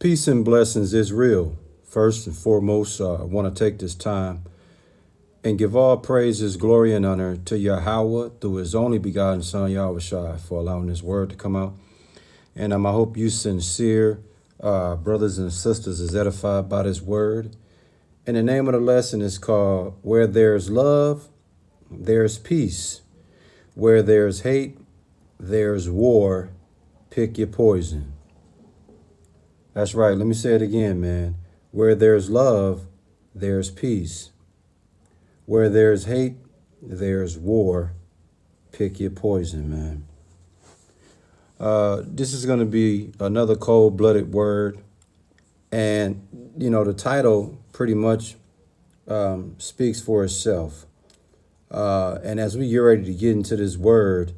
Peace and blessings is real. First and foremost, I want to take this time and give all praises, glory, and honor to Yahweh through his only begotten Son, Yahweh for allowing this word to come out. And I hope you sincere brothers and sisters is edified by this word. And the name of the lesson is called Where There's Love, There's Peace. Where there's hate, there's war. Pick your poison. That's right. Let me say it again, man. Where there's love, there's peace. Where there's hate, there's war. Pick your poison, man. This is going to be another cold-blooded word. And, the title pretty much speaks for itself. And as we get ready to get into this word,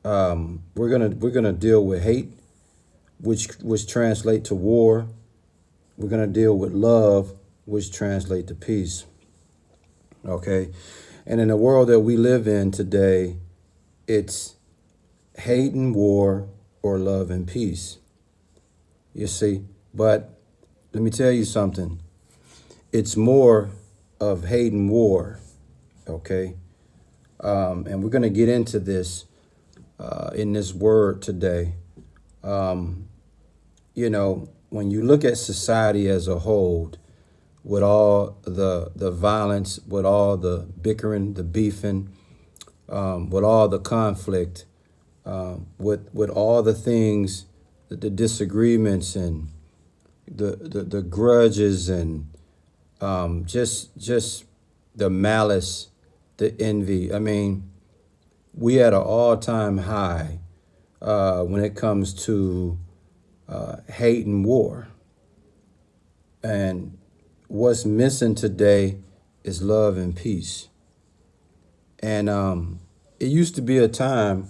we're gonna deal with hate, which translate to war. We're gonna deal with love, which translate to peace. Okay, and in the world that we live in today, it's hate and war or love and peace. You see, but let me tell you something. It's more of hate and war. Okay. And we're going to get into this in this word today. When you look at society as a whole, with all the violence, with all the bickering, the beefing, with all the conflict, with all the things, the disagreements and the grudges and just the malice, the envy. I mean, we at an all-time high when it comes to hate and war. And what's missing today is love and peace. And it used to be a time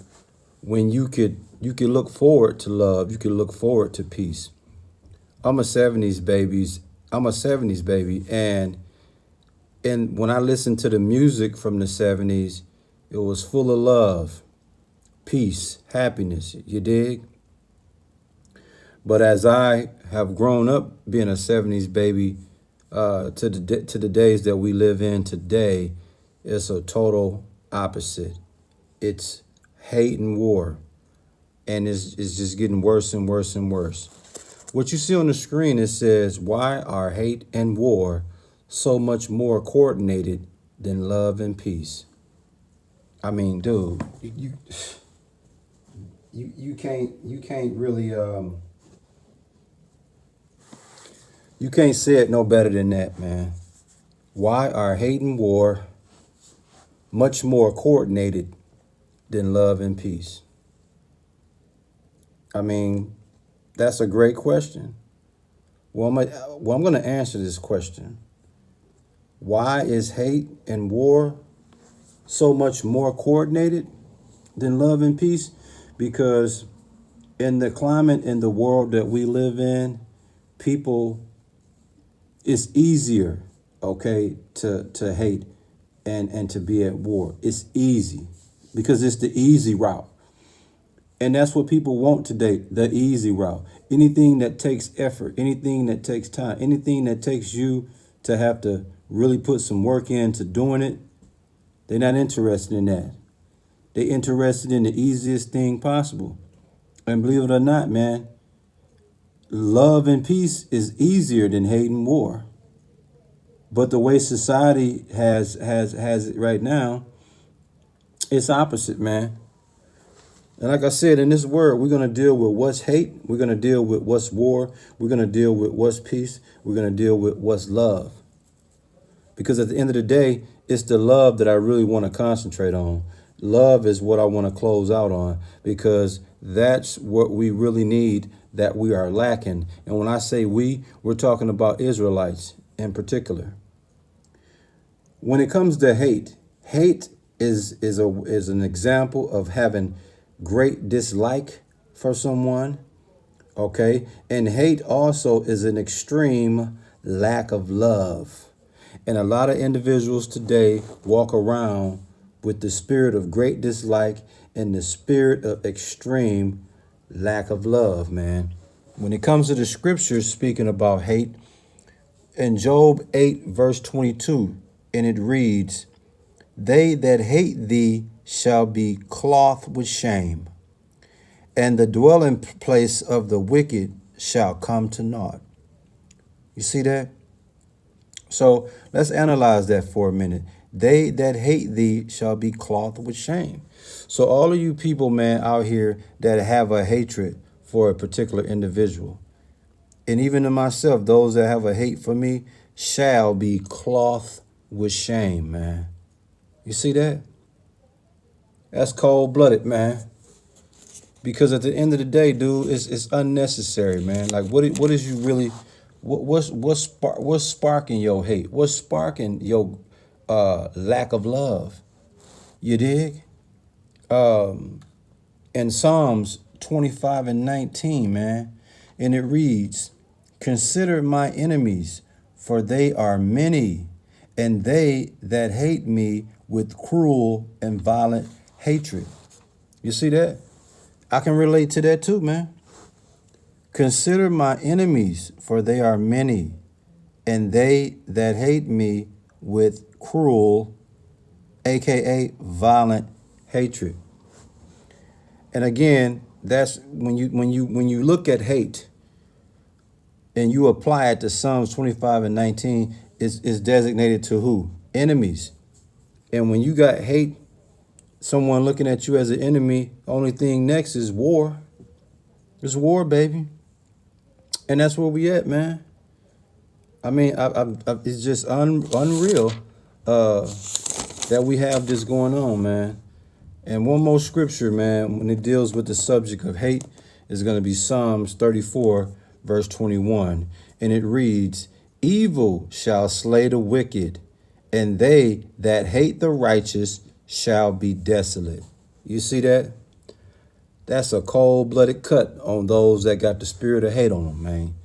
when you could look forward to love, you could look forward to peace. I'm a 70s baby, and when I listened to the music from the 70s, it was full of love, peace, happiness, you dig? But as I have grown up being a 70s baby to the days that we live in today, it's a total opposite. It's hate and war, and it's just getting worse and worse and worse. What you see on the screen, it says, why are hate and war so much more coordinated than love and peace? I mean, dude, you can't really you can't say it no better than that, man. Why are hate and war much more coordinated than love and peace? I mean, that's a great question. Well, I'm going to answer this question. Why is hate and war so much more coordinated than love and peace? Because in the climate, in the world that we live in, it's easier, okay, to hate and to be at war. It's easy because it's the easy route. And that's what people want today, the easy route. Anything that takes effort, anything that takes time, anything that takes you to have to really put some work into doing it, they're not interested in that. They're interested in the easiest thing possible. And believe it or not, man, love and peace is easier than hate and war. But the way society has it right now, it's opposite, man. And like I said, in this word, we're going to deal with what's hate. We're going to deal with what's war. We're going to deal with what's peace. We're going to deal with what's love. Because at the end of the day, it's the love that I really want to concentrate on. Love is what I want to close out on, because that's what we really need, that we are lacking. And when I say we're talking about Israelites in particular. When it comes to hate is an example of having great dislike for someone, okay? And hate also is an extreme lack of love. And a lot of individuals today walk around with the spirit of great dislike and the spirit of extreme lack of love, man. When it comes to the scriptures speaking about hate, in Job 8, verse 22, and it reads, "They that hate thee shall be clothed with shame, and the dwelling place of the wicked shall come to naught." You see that? So let's analyze that for a minute. They that hate thee shall be clothed with shame. So all of you people, man, out here that have a hatred for a particular individual, and even to myself, those that have a hate for me shall be clothed with shame, man. You see that? That's cold-blooded, man. Because at the end of the day, dude, it's unnecessary, man. Like, what is you really? What's sparking your hate? What's sparking your lack of love? You dig? In Psalms 25 and 19, man, and it reads, "Consider my enemies, for they are many, and they that hate me with cruel and violent hatred." You see that? I can relate to that too, man. "Consider my enemies, for they are many, and they that hate me with cruel, aka violent hatred." And again, that's when you look at hate and you apply it to Psalms 25 and 19, is designated to who? Enemies. And when you got hate, someone looking at you as an enemy, only thing next is war. It's war, baby. And that's where we at, man. I mean, it's just unreal that we have this going on, man. And one more scripture, man, when it deals with the subject of hate, is going to be Psalms 34, verse 21. And it reads, "Evil shall slay the wicked, and they that hate the righteous shall be desolate." You see that? That's a cold-blooded cut on those that got the spirit of hate on them, man.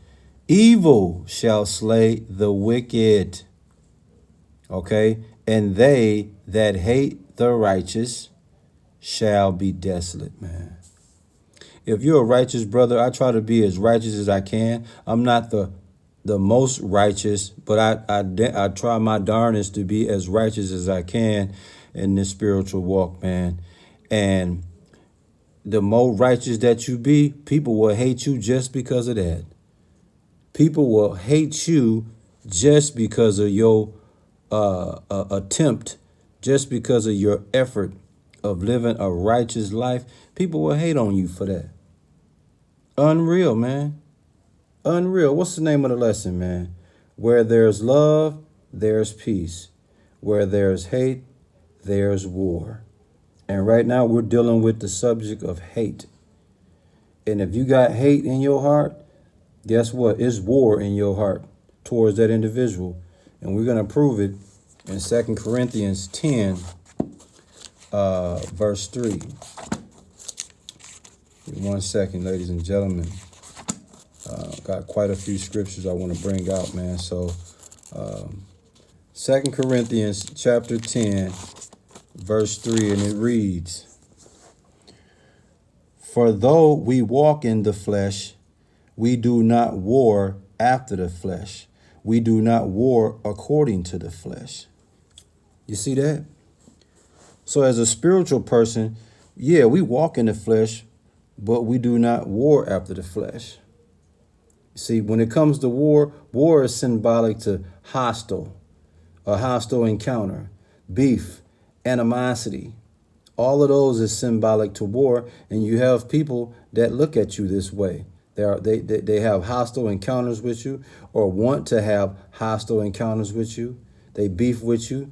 Evil shall slay the wicked, okay? And they that hate the righteous shall be desolate, man. If you're a righteous brother, I try to be as righteous as I can. I'm not the most righteous, but I try my darnest to be as righteous as I can in this spiritual walk, man. And the more righteous that you be, people will hate you just because of that. People will hate you just because of your attempt, just because of your effort of living a righteous life. People will hate on you for that. Unreal, man. Unreal. What's the name of the lesson, man? Where there's love, there's peace. Where there's hate, there's war. And right now we're dealing with the subject of hate. And if you got hate in your heart, guess what? It's war in your heart towards that individual. And we're going to prove it in 2 Corinthians 10, verse 3. 1 second, ladies and gentlemen. Got quite a few scriptures I want to bring out, man. So 2 Corinthians chapter 10, verse 3, and it reads, "For though we walk in the flesh, we do not war after the flesh. We do not war according to the flesh." You see that? So as a spiritual person, yeah, we walk in the flesh, but we do not war after the flesh. See, when it comes to war, war is symbolic to hostile, a hostile encounter, beef, animosity. All of those is symbolic to war, and you have people that look at you this way. They have hostile encounters with you, or want to have hostile encounters with you. They beef with you.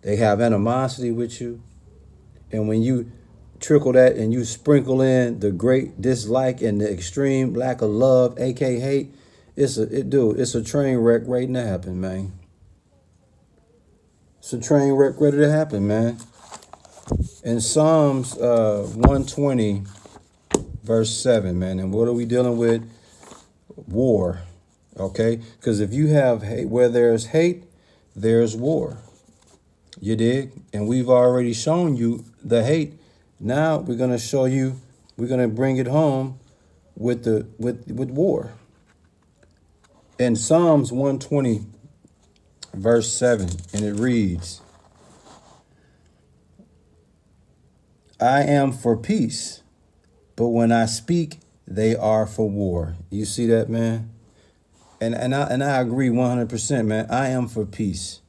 They have animosity with you. And when you trickle that and you sprinkle in the great dislike and the extreme lack of love, aka hate, it's a train wreck waiting to happen, man. It's a train wreck ready to happen, man. In Psalms 120, verse 7, man, and what are we dealing with? War, okay? Because if you have hate, where there's hate, there's war. You dig? And we've already shown you the hate. Now we're going to show you, we're going to bring it home, with war. In Psalms 120, verse 7, and it reads, I am for peace, but when I speak, they are for war. You see that, man? And I agree 100%, man. I am for peace.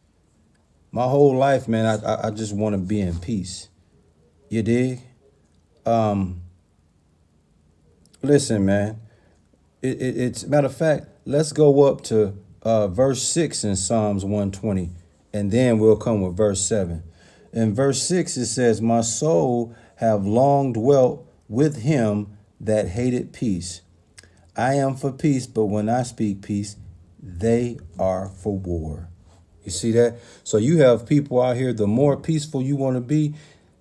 My whole life, man, I just want to be in peace. You dig? Listen, man. It's matter of fact, let's go up to verse 6 in Psalms 120, and then we'll come with verse 7. In verse 6, it says, my soul have long dwelt with him that hated peace. I am for peace, but when I speak peace, they are for war. You see that? So you have people out here, the more peaceful you want to be,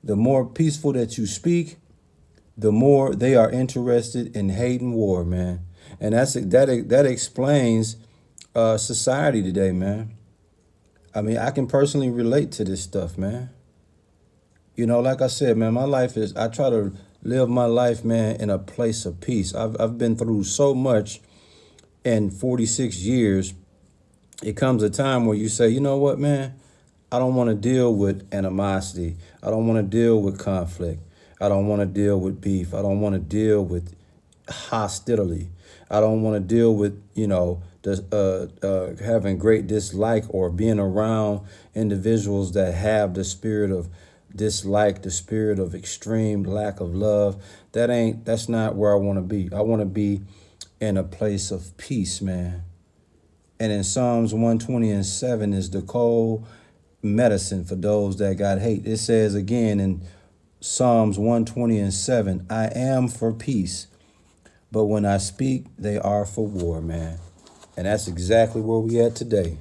the more peaceful that you speak, the more they are interested in hating war, man. And that explains society today, man. I mean, I can personally relate to this stuff, man. You know, like I said, man, I try to live my life, man, in a place of peace. I've been through so much in 46 years. It comes a time where you say, you know what, man, I don't want to deal with animosity. I don't want to deal with conflict. I don't want to deal with beef. I don't want to deal with hostility. I don't want to deal with, having great dislike or being around individuals that have the spirit of dislike, the spirit of extreme lack of love. That's not where I want to be. I want to be in a place of peace, man. And in Psalms 120 and 7 is the cold medicine for those that got hate. It says again in Psalms 120 and 7, I am for peace, but when I speak, they are for war, man. And that's exactly where we at today.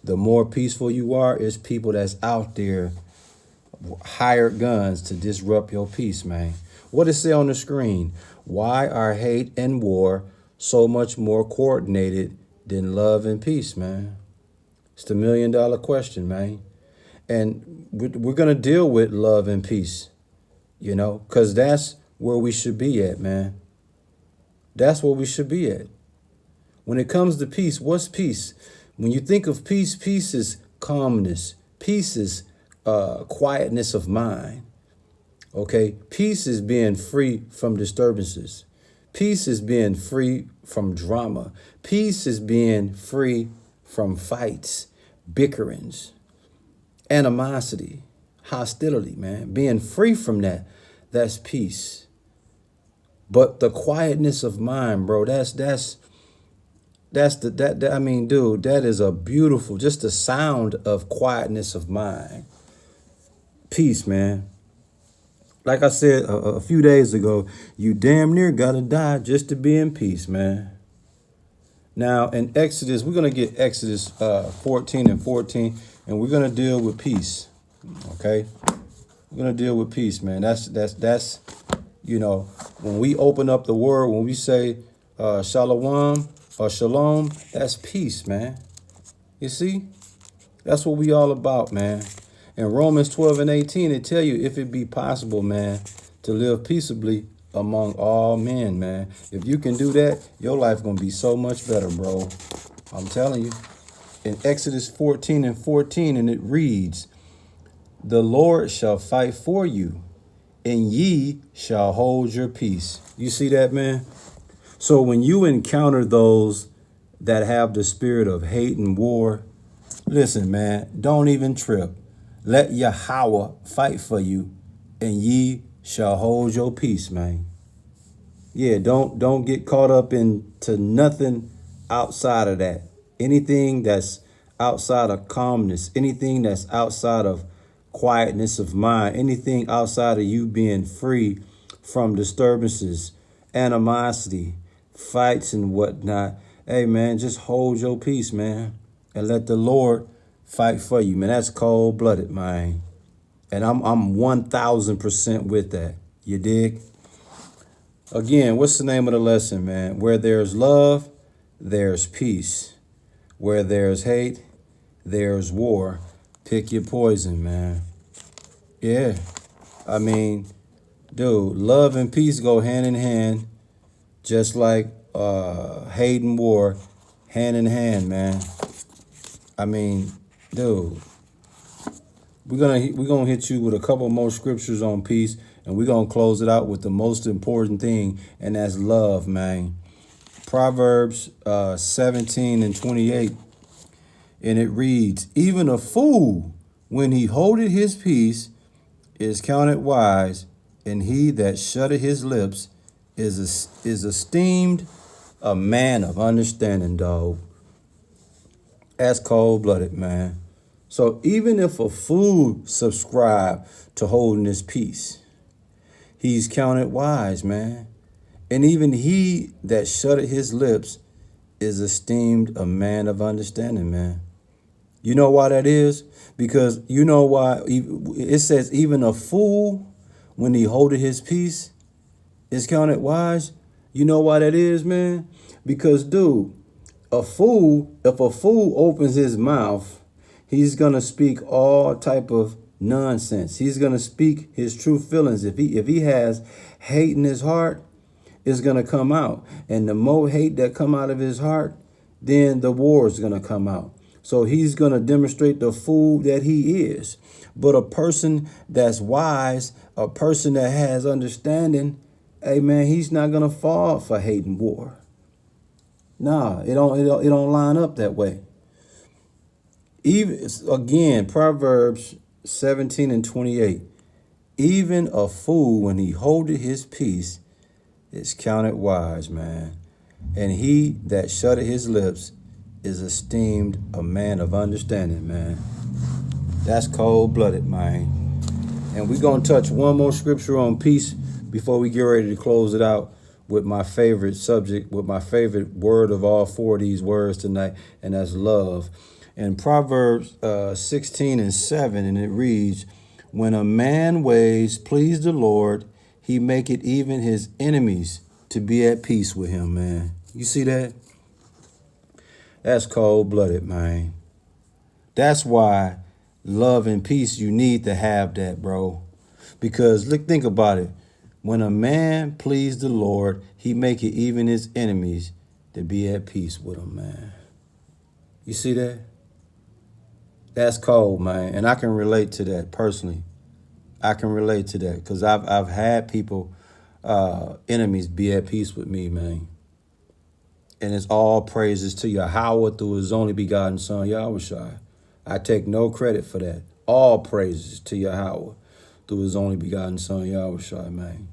The more peaceful you are, it's people that's out there hired guns to disrupt your peace, man. What does it say on the screen? Why are hate and war so much more coordinated than love and peace, man? It's the $1 million question, man. And we're going to deal with love and peace, because that's where we should be at, man. That's where we should be at. When it comes to peace, what's peace? When you think of peace, peace is calmness. Peace is quietness of mind. Okay? Peace is being free from disturbances. Peace is being free from drama. Peace is being free from fights, bickerings, animosity, hostility, man. Being free from that, that's peace. But the quietness of mind, bro, that is a beautiful, just the sound of quietness of mind. Peace, man. Like I said a few days ago, you damn near gotta die just to be in peace, man. Now, in Exodus, we're going to get Exodus 14 and 14, and we're going to deal with peace, okay? We're going to deal with peace, man. That's when we open up the word, when we say shalom or shalom, that's peace, man. You see? That's what we all about, man. In Romans 12 and 18, it tell you if it be possible, man, to live peaceably among all men, man. If you can do that, your life gonna be so much better, bro. I'm telling you. In Exodus 14 and 14, and it reads, the Lord shall fight for you, and ye shall hold your peace. You see that, man? So when you encounter those that have the spirit of hate and war, listen, man, don't even trip. Let Yahweh fight for you, and ye shall hold your peace, man. Yeah, don't get caught up into nothing outside of that. Anything that's outside of calmness, anything that's outside of quietness of mind, anything outside of you being free from disturbances, animosity, fights and whatnot. Hey, man, just hold your peace, man, and let the Lord fight for you, man. That's cold-blooded, man. And I'm 1,000% with that. You dig? Again, what's the name of the lesson, man? Where there's love, there's peace. Where there's hate, there's war. Pick your poison, man. Yeah. I mean, dude, love and peace go hand in hand. just like hate and war, hand in hand, man. I mean, dude, we're gonna hit you with a couple more scriptures on peace, and we're gonna close it out with the most important thing, and that's love, man. Proverbs 17 and 28, and it reads, "Even a fool, when he holdeth his peace, is counted wise, and he that shutteth his lips is esteemed a man of understanding, dog." That's cold-blooded, man. So even if a fool subscribe to holding his peace, he's counted wise, man. And even he that shutteth his lips is esteemed a man of understanding, man. You know why that is? Because you know why it says even a fool, when he holdeth his peace, is counted wise. You know why that is, man? Because, dude, if a fool opens his mouth, he's gonna speak all type of nonsense. He's gonna speak his true feelings. If he has hate in his heart, it's gonna come out. And the more hate that come out of his heart, then the war is gonna come out. So he's gonna demonstrate the fool that he is. But a person that's wise, a person that has understanding, hey man, he's not gonna fall for hate and war. Nah, it don't line up that way. Even again, Proverbs 17 and 28. Even a fool, when he holdeth his peace, is counted wise, man. And he that shutteth his lips is esteemed a man of understanding, man. That's cold-blooded, man. And we're going to touch one more scripture on peace before we get ready to close it out with my favorite subject, with my favorite word of all four of these words tonight, and that's love. In Proverbs 16 and 7, and it reads, "When a man ways please the Lord, he maketh even his enemies to be at peace with him," man. You see that? That's cold-blooded, man. That's why love and peace, you need to have that, bro. Because look, think about it. When a man please the Lord, he maketh even his enemies to be at peace with him, man. You see that? That's cold, man. And I can relate to that personally. I can relate to that because I've had people, enemies, be at peace with me, man. And it's all praises to Yahweh through his only begotten son, Yahushua. I take no credit for that. All praises to Yahweh through his only begotten son, Yahushua, man.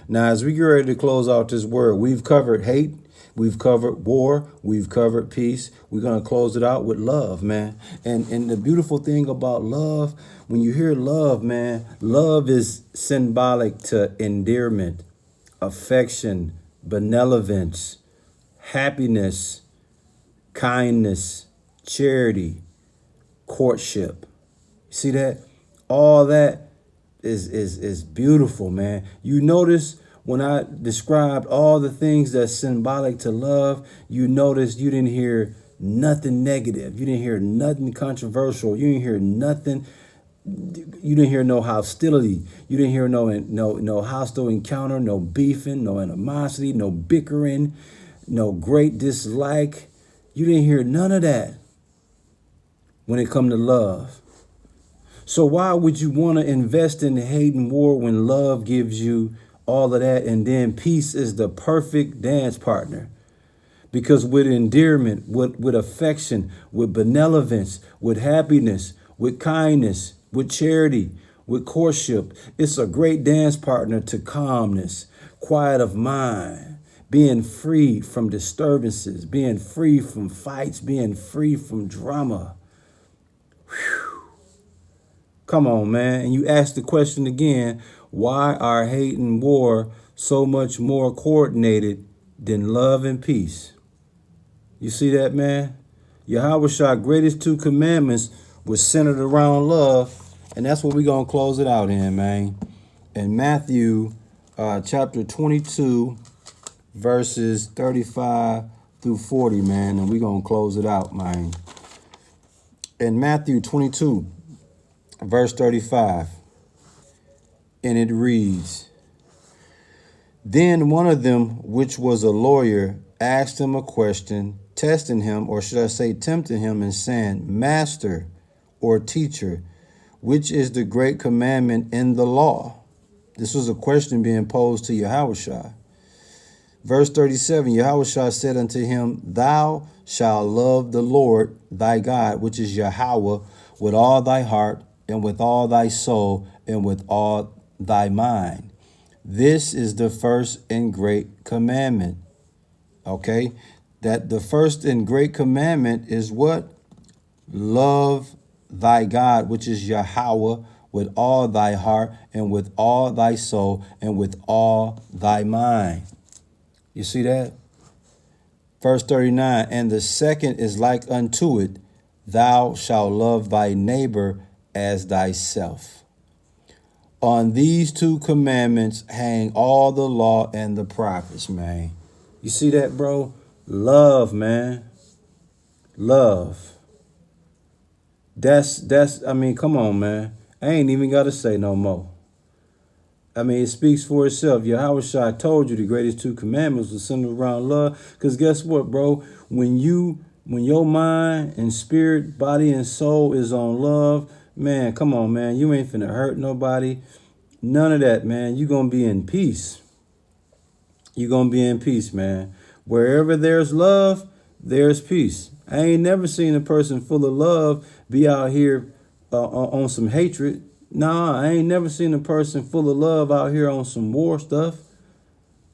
Now, as we get ready to close out this word, we've covered hate, we've covered war, we've covered peace. We're going to close it out with love, man. And the beautiful thing about love, when you hear love, man, love is symbolic to endearment, affection, benevolence, happiness, kindness, charity, courtship. See that? All that is beautiful, man. You notice when I described all the things that's symbolic to love, you notice you didn't hear nothing negative. You didn't hear nothing controversial. You didn't hear nothing. You didn't hear no hostility. You didn't hear no hostile encounter, no beefing, no animosity, no bickering, no great dislike. You didn't hear none of that when it come to love. So why would you want to invest in hate and war when love gives you all of that? And then peace is the perfect dance partner. Because with endearment, with affection, with benevolence, with happiness, with kindness, with charity, with courtship, it's a great dance partner to calmness, quiet of mind, being free from disturbances, being free from fights, being free from drama. Whew. Come on, man. And you ask the question again, why are hate and war so much more coordinated than love and peace? You see that, man? Yahweh's greatest two commandments was centered around love. And that's what we're going to close it out in, man. In Matthew chapter 22, verses 35 through 40, man. And we're going to close it out, man. In Matthew 22, verse 35, and it reads, Then one of them, which was a lawyer, asked him a question, testing him, or should I say, tempting him, and saying, Master or teacher, which is the great commandment in the law? This was a question being posed to Yahushua. Verse 37, Yahushua said unto him, Thou shalt love the Lord thy God, which is Yahweh, with all thy heart, and with all thy soul, and with all thy mind. This is the first and great commandment. Okay? That the first and great commandment is what? Love thy God, which is Yahweh, with all thy heart, and with all thy soul, and with all thy mind. You see that? Verse 39, and the second is like unto it, thou shalt love thy neighbor as thyself. On these two commandments hang all the law and the prophets, man. You see that, bro? Love, man. Love. I mean, come on, man. I ain't even got to say no more. I mean, it speaks for itself. Yahushua told you the greatest two commandments was centered around love. Because guess what, bro? When your mind and spirit, body and soul is on love, man, come on, man. You ain't finna hurt nobody. None of that, man. You gonna be in peace. You gonna be in peace, man. Wherever there's love, there's peace. I ain't never seen a person full of love be out here on some hatred. Nah, I ain't never seen a person full of love out here on some war stuff.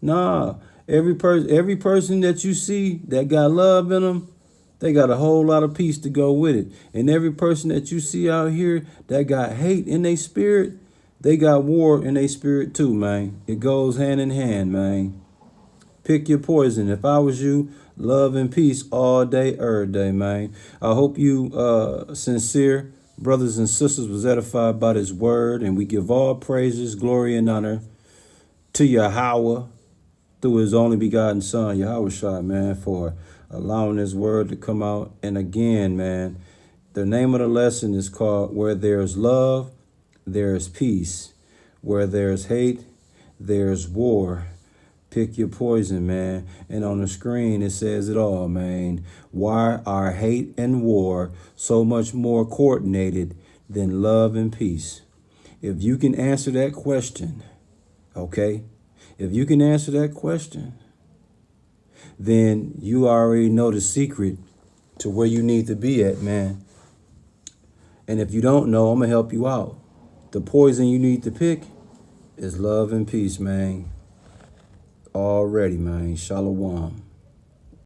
Nah, every person that you see that got love in them, they got a whole lot of peace to go with it. And every person that you see out here that got hate in their spirit, they got war in their spirit too, man. It goes hand in hand, man. Pick your poison. If I was you, love and peace all day, every day, man. I hope you sincere brothers and sisters was edified by this word, and we give all praises, glory, and honor to Yahweh through his only begotten son, Yahushua, man, for allowing his word to come out. And again, man, the name of the lesson is called Where There's Love, There's Peace. Where there's hate, there's war. Pick your poison, man. And on the screen, it says it all, man. Why are hate and war so much more coordinated than love and peace? If you can answer that question, okay? If you can answer that question, then you already know the secret to where you need to be at, man. And if you don't know, I'm going to help you out. The poison you need to pick is love and peace, man. Already, man. Shalom.